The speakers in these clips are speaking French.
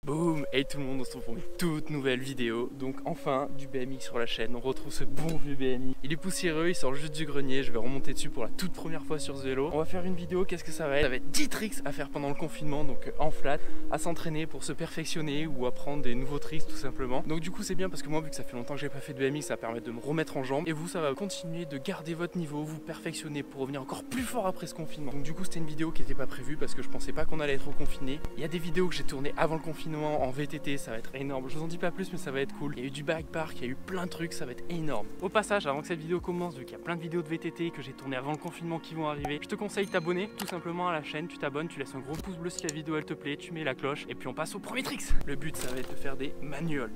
Boum! Hey tout le monde, on se retrouve pour une toute nouvelle vidéo. Donc enfin du BMX sur la chaîne, on retrouve ce bon vieux BMX. Il est poussiéreux, il sort juste du grenier, je vais remonter dessus pour la toute première fois sur ce vélo. On va faire une vidéo, qu'est-ce que ça va être? Ça va être 10 tricks à faire pendant le confinement, donc en flat, à s'entraîner pour se perfectionner ou apprendre des nouveaux tricks tout simplement. Donc du coup c'est bien parce que moi vu que ça fait longtemps que j'ai pas fait de BMX, ça va permettre de me remettre en jambes. Et vous ça va continuer de garder votre niveau, vous perfectionner pour revenir encore plus fort après ce confinement. Donc du coup c'était une vidéo qui n'était pas prévue parce que je pensais pas qu'on allait être confiné. Il y a des vidéos que j'ai tournées avant le confinement en VTT, ça va être énorme. Je vous en dis pas plus mais ça va être cool. Il y a eu du bike park, il y a eu plein de trucs, ça va être énorme. Au passage, avant que cette vidéo commence, vu qu'il y a plein de vidéos de VTT que j'ai tournées avant le confinement qui vont arriver, je te conseille de t'abonner tout simplement à la chaîne. Tu t'abonnes, tu laisses un gros pouce bleu si la vidéo elle te plaît, tu mets la cloche et puis on passe au premier tricks. Le but ça va être de faire des manuals.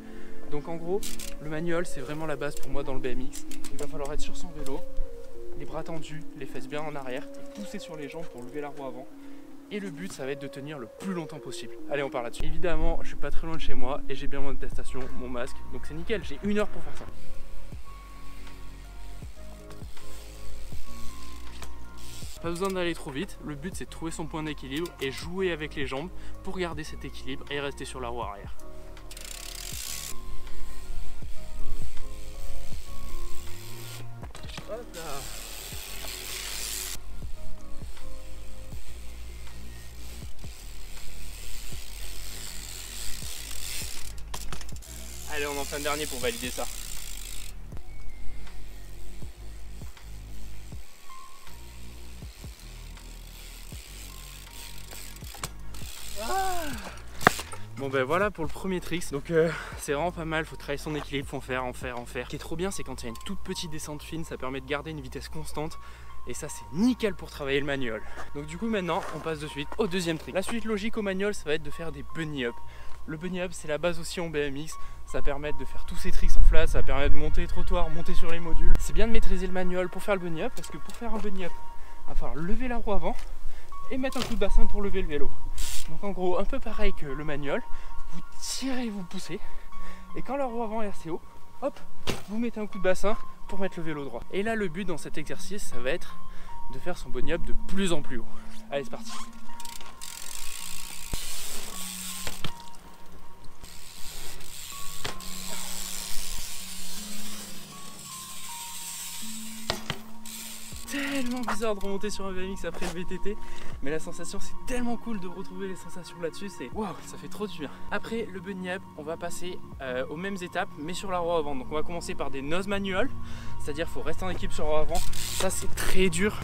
Donc en gros, le manual c'est vraiment la base pour moi dans le BMX. Il va falloir être sur son vélo, les bras tendus, les fesses bien en arrière et pousser sur les jambes pour lever la roue avant. Et le but ça va être de tenir le plus longtemps possible. Allez on part là-dessus. Évidemment je suis pas très loin de chez moi et j'ai bien mon attestation, mon masque, donc c'est nickel, j'ai 1 heure pour faire ça. Pas besoin d'aller trop vite, le but c'est de trouver son point d'équilibre et jouer avec les jambes pour garder cet équilibre et rester sur la roue arrière. Hop là. Allez, on en fait un dernier pour valider ça. Bon ben voilà pour le premier trick, donc c'est vraiment pas mal, faut travailler son équilibre, faut en faire. Ce qui est trop bien c'est quand il y a une toute petite descente fine, ça permet de garder une vitesse constante et ça c'est nickel pour travailler le manual. Donc du coup maintenant on passe de suite au deuxième trick. La suite logique au manual ça va être de faire des bunny up. Le bunny up c'est la base aussi en BMX, ça permet de faire tous ces tricks en flat, ça permet de monter les trottoirs, monter sur les modules. C'est bien de maîtriser le manual pour faire le bunny up parce que pour faire un bunny up, il va falloir lever la roue avant et mettre un coup de bassin pour lever le vélo. Donc en gros un peu pareil que le manual, vous tirez, vous poussez et quand la roue avant est assez haut, hop, vous mettez un coup de bassin pour mettre le vélo droit. Et là le but dans cet exercice ça va être de faire son bunny up de plus en plus haut. Allez c'est parti. Tellement bizarre de remonter sur un BMX après le VTT, mais la sensation c'est tellement cool de retrouver les sensations là-dessus, c'est waouh, ça fait trop du bien. Après le bunny up, on va passer aux mêmes étapes mais sur la roue avant. Donc on va commencer par des nose manual, c'est-à-dire faut rester en équipe sur la roue avant. Ça c'est très dur.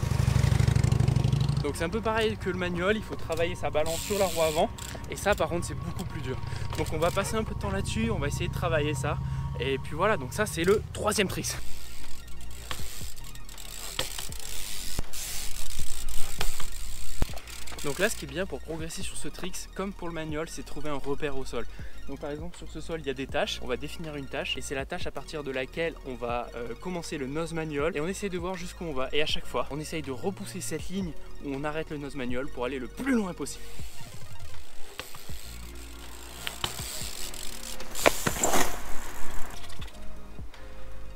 Donc c'est un peu pareil que le manual, il faut travailler sa balance sur la roue avant et ça par contre c'est beaucoup plus dur. Donc on va passer un peu de temps là-dessus, on va essayer de travailler ça et puis voilà, donc ça c'est le troisième trick. Donc là ce qui est bien pour progresser sur ce trick, comme pour le manual, c'est trouver un repère au sol. Donc par exemple sur ce sol il y a des tâches, on va définir une tâche et c'est la tâche à partir de laquelle on va commencer le nose manual et on essaie de voir jusqu'où on va et à chaque fois on essaye de repousser cette ligne où on arrête le nose manual pour aller le plus loin possible.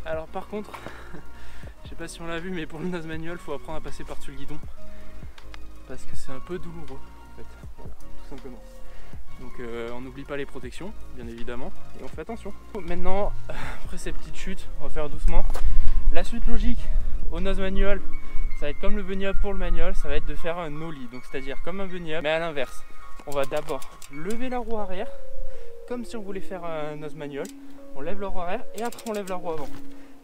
Alors par contre, je sais pas si on l'a vu mais pour le nose manual il faut apprendre à passer par-dessus le guidon. Parce que c'est un peu douloureux en fait, voilà, tout simplement. Donc on n'oublie pas les protections, bien évidemment, et on fait attention. Maintenant, après ces petites chutes, on va faire doucement. La suite logique au nose manual, ça va être comme le bunny up pour le manual, ça va être de faire un nollie, donc c'est-à-dire comme un bunny up, mais à l'inverse. On va d'abord lever la roue arrière, comme si on voulait faire un nose manual. On lève la roue arrière et après on lève la roue avant.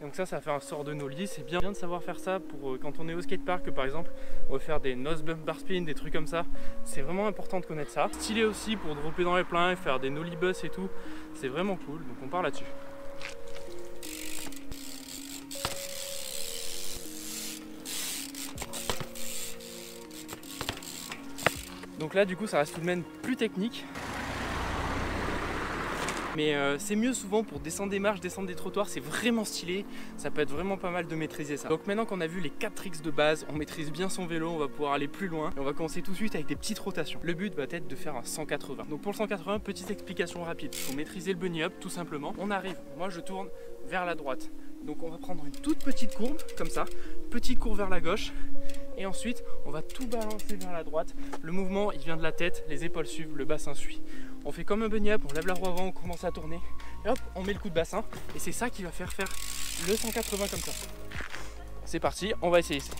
Donc ça fait un sort de nollie, c'est bien de savoir faire ça pour quand on est au skatepark par exemple, on va faire des nose bump bar spin, des trucs comme ça, c'est vraiment important de connaître ça. Stylé aussi pour dropper dans les pleins et faire des nollie bus et tout, c'est vraiment cool, donc on part là-dessus. Donc là du coup ça reste tout de même plus technique. Mais c'est mieux souvent pour descendre des marches, descendre des trottoirs, c'est vraiment stylé, ça peut être vraiment pas mal de maîtriser ça. Donc maintenant qu'on a vu les 4 tricks de base, on maîtrise bien son vélo, on va pouvoir aller plus loin et on va commencer tout de suite avec des petites rotations. Le but va être de faire un 180. Donc pour le 180, petite explication rapide, il faut maîtriser le bunny up tout simplement. On arrive, moi je tourne vers la droite. Donc on va prendre une toute petite courbe, comme ça, petite courbe vers la gauche et ensuite on va tout balancer vers la droite. Le mouvement il vient de la tête, les épaules suivent, le bassin suit. On fait comme un bunny up, on lève la roue avant, on commence à tourner. Et hop, on met le coup de bassin. Et c'est ça qui va faire le 180 comme ça. C'est parti, on va essayer ça.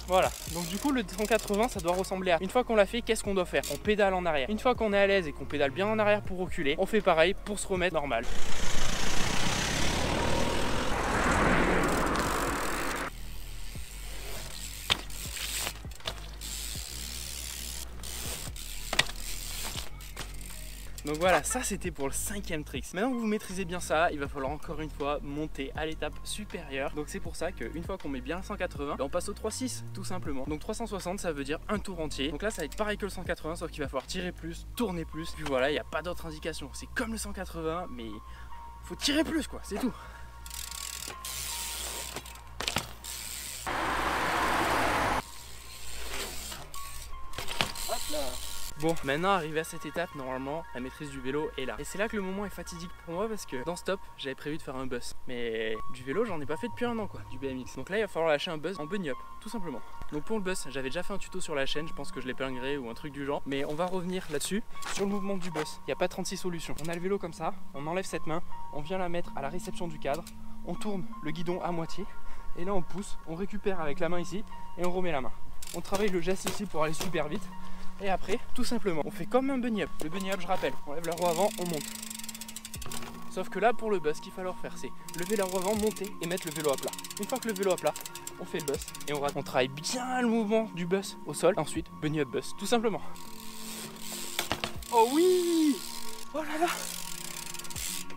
Voilà, donc du coup le 180 ça doit ressembler à, une fois qu'on l'a fait, qu'est-ce qu'on doit faire? On pédale en arrière. Une fois qu'on est à l'aise et qu'on pédale bien en arrière pour reculer, on fait pareil pour se remettre normal. Donc voilà, ça c'était pour le 5e trick. Maintenant que vous maîtrisez bien ça, il va falloir encore une fois monter à l'étape supérieure. Donc c'est pour ça qu'une fois qu'on met bien 180, on passe au 3-6 tout simplement. Donc 360 ça veut dire un tour entier. Donc là ça va être pareil que le 180 sauf qu'il va falloir tirer plus, tourner plus. Puis voilà, il n'y a pas d'autre indication. C'est comme le 180 mais faut tirer plus quoi, c'est tout. Hop là. Bon, maintenant arrivé à cette étape, normalement la maîtrise du vélo est là. Et c'est là que le moment est fatidique pour moi parce que dans Stop, j'avais prévu de faire un bus. Mais du vélo, j'en ai pas fait depuis un an quoi, du BMX. Donc là, il va falloir lâcher un bus en bunny up, tout simplement. Donc pour le bus, j'avais déjà fait un tuto sur la chaîne, je pense que je l'épinglerai ou un truc du genre. Mais on va revenir là-dessus, sur le mouvement du bus. Il n'y a pas 36 solutions. On a le vélo comme ça, on enlève cette main, on vient la mettre à la réception du cadre, on tourne le guidon à moitié, et là on pousse, on récupère avec la main ici, et on remet la main. On travaille le geste ici pour aller super vite. Et après, tout simplement, on fait comme un bunny up. Le bunny up, je rappelle, on lève la roue avant, on monte. Sauf que là, pour le bus, ce qu'il va falloir faire, c'est lever la roue avant, monter et mettre le vélo à plat. Une fois que le vélo à plat, on fait le bus et on travaille bien le mouvement du bus au sol. Ensuite, bunny up bus, tout simplement. Oh oui! Oh là là!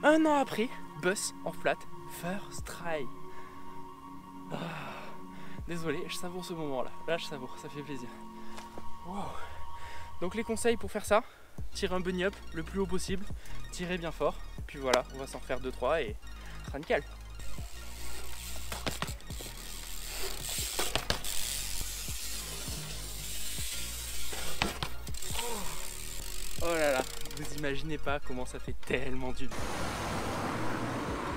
Un an après, bus en flat, first try. Ah. Désolé, je savoure ce moment-là. Là, je savoure, ça fait plaisir. Wow. Donc les conseils pour faire ça, tirer un bunny up le plus haut possible, tirer bien fort, puis voilà, on va s'en faire 2-3 et ce sera nickel. Oh là là, vous imaginez pas comment ça fait tellement du bien.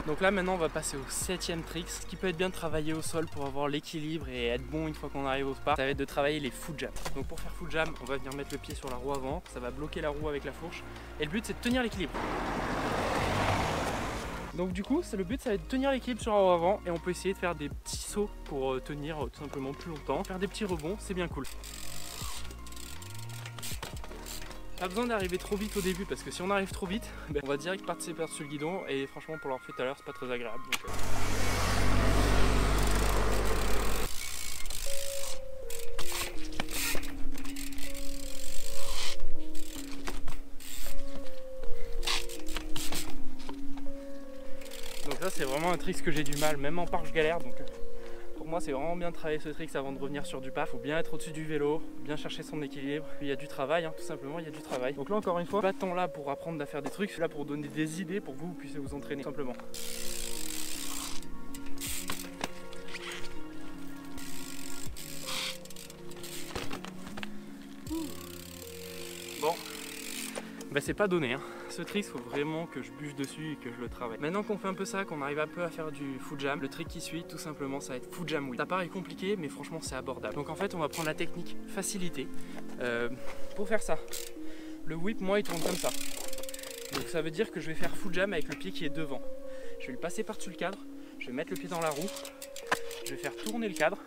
Donc là maintenant on va passer au 7e trick. Ce qui peut être bien de travailler au sol pour avoir l'équilibre et être bon une fois qu'on arrive au spot, ça va être de travailler les foot jams. Donc pour faire foot jam, on va venir mettre le pied sur la roue avant, ça va bloquer la roue avec la fourche et le but c'est de tenir l'équilibre. Donc du coup le but ça va être de tenir l'équilibre sur la roue avant et on peut essayer de faire des petits sauts pour tenir tout simplement plus longtemps. Faire des petits rebonds, c'est bien cool. Pas besoin d'arriver trop vite au début parce que si on arrive trop vite, on va direct partir sur le guidon et franchement pour l'avoir fait tout à l'heure c'est pas très agréable. Donc, ça c'est vraiment un trick que j'ai du mal, même en parc je galère donc pour moi c'est vraiment bien de travailler ce trick avant de revenir sur du parc. Faut bien être au-dessus du vélo, bien chercher son équilibre. Puis il y a du travail, tout simplement il y a du travail. Donc là encore une fois, pas tant là pour apprendre à faire des trucs, je suis là pour donner des idées pour que vous puissiez vous entraîner tout simplement. Bon, bah c'est pas donné hein. Ce trick, il faut vraiment que je bûche dessus et que je le travaille. Maintenant qu'on fait un peu ça, qu'on arrive un peu à faire du foot jam, le trick qui suit tout simplement ça va être foot jam whip. Ça paraît compliqué mais franchement c'est abordable. Donc en fait on va prendre la technique facilité pour faire ça. Le whip moi il tourne comme ça. Donc ça veut dire que je vais faire foot jam avec le pied qui est devant. Je vais le passer par-dessus le cadre, je vais mettre le pied dans la roue, je vais faire tourner le cadre.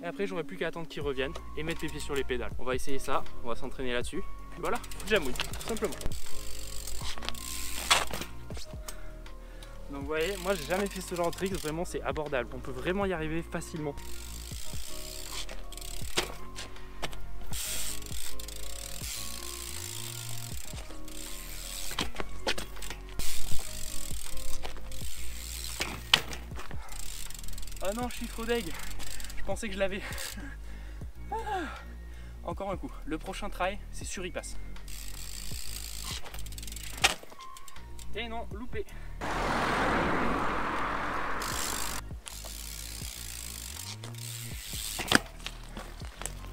Et après j'aurai plus qu'à attendre qu'il revienne et mettre les pieds sur les pédales. On va essayer ça, on va s'entraîner là-dessus. Puis voilà, jam whip, tout simplement. Donc vous voyez, moi j'ai jamais fait ce genre de trick, vraiment c'est abordable. On peut vraiment y arriver facilement. Oh non, je suis trop deg. Je pensais que je l'avais. Encore un coup. Le prochain try, c'est sur y-pass. Et non, loupé.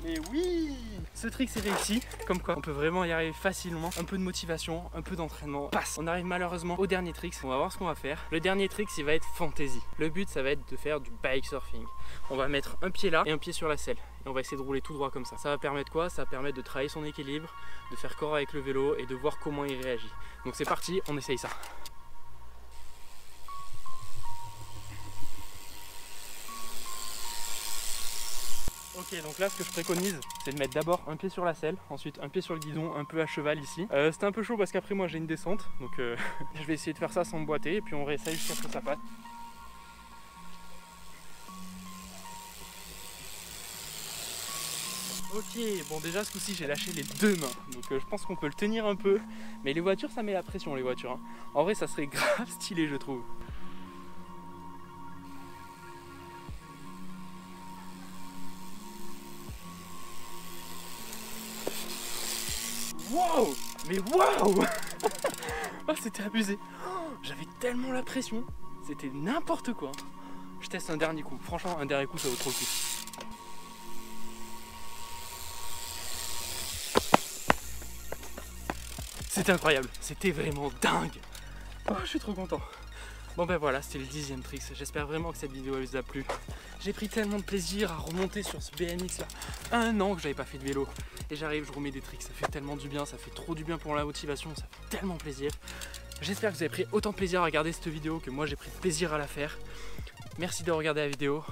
Mais oui! Ce trick c'est réussi, comme quoi on peut vraiment y arriver facilement. Un peu de motivation, un peu d'entraînement, passe. On arrive malheureusement au dernier trick, on va voir ce qu'on va faire. Le dernier trick il va être fantasy. Le but ça va être de faire du bike surfing. On va mettre un pied là et un pied sur la selle. Et on va essayer de rouler tout droit comme ça. Ça va permettre quoi? Ça va permettre de travailler son équilibre, de faire corps avec le vélo et de voir comment il réagit. Donc c'est parti, on essaye ça. Ok, donc là ce que je préconise c'est de mettre d'abord un pied sur la selle, ensuite un pied sur le guidon, un peu à cheval ici. C'était un peu chaud parce qu'après moi j'ai une descente, donc je vais essayer de faire ça sans me boiter et puis on réessaye jusqu'à ce que ça passe. Ok, bon déjà ce coup-ci j'ai lâché les deux mains, donc je pense qu'on peut le tenir un peu, mais les voitures ça met la pression les voitures. Hein. En vrai ça serait grave stylé je trouve. Wow! Mais waouh! Oh, c'était abusé. Oh, j'avais tellement la pression. C'était n'importe quoi. Je teste un dernier coup. Franchement, un dernier coup, ça vaut trop le coup. C'était incroyable. C'était vraiment dingue. Oh, je suis trop content. Bon ben voilà, c'était le 10e trick. J'espère vraiment que cette vidéo vous a plu. J'ai pris tellement de plaisir à remonter sur ce BMX là. 1 an que j'avais pas fait de vélo. Et j'arrive, je remets des tricks. Ça fait tellement du bien, ça fait trop du bien pour la motivation. Ça fait tellement plaisir. J'espère que vous avez pris autant de plaisir à regarder cette vidéo que moi j'ai pris plaisir à la faire. Merci de regarder la vidéo.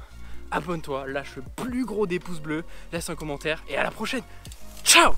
Abonne-toi, lâche le plus gros des pouces bleus, laisse un commentaire et à la prochaine. Ciao!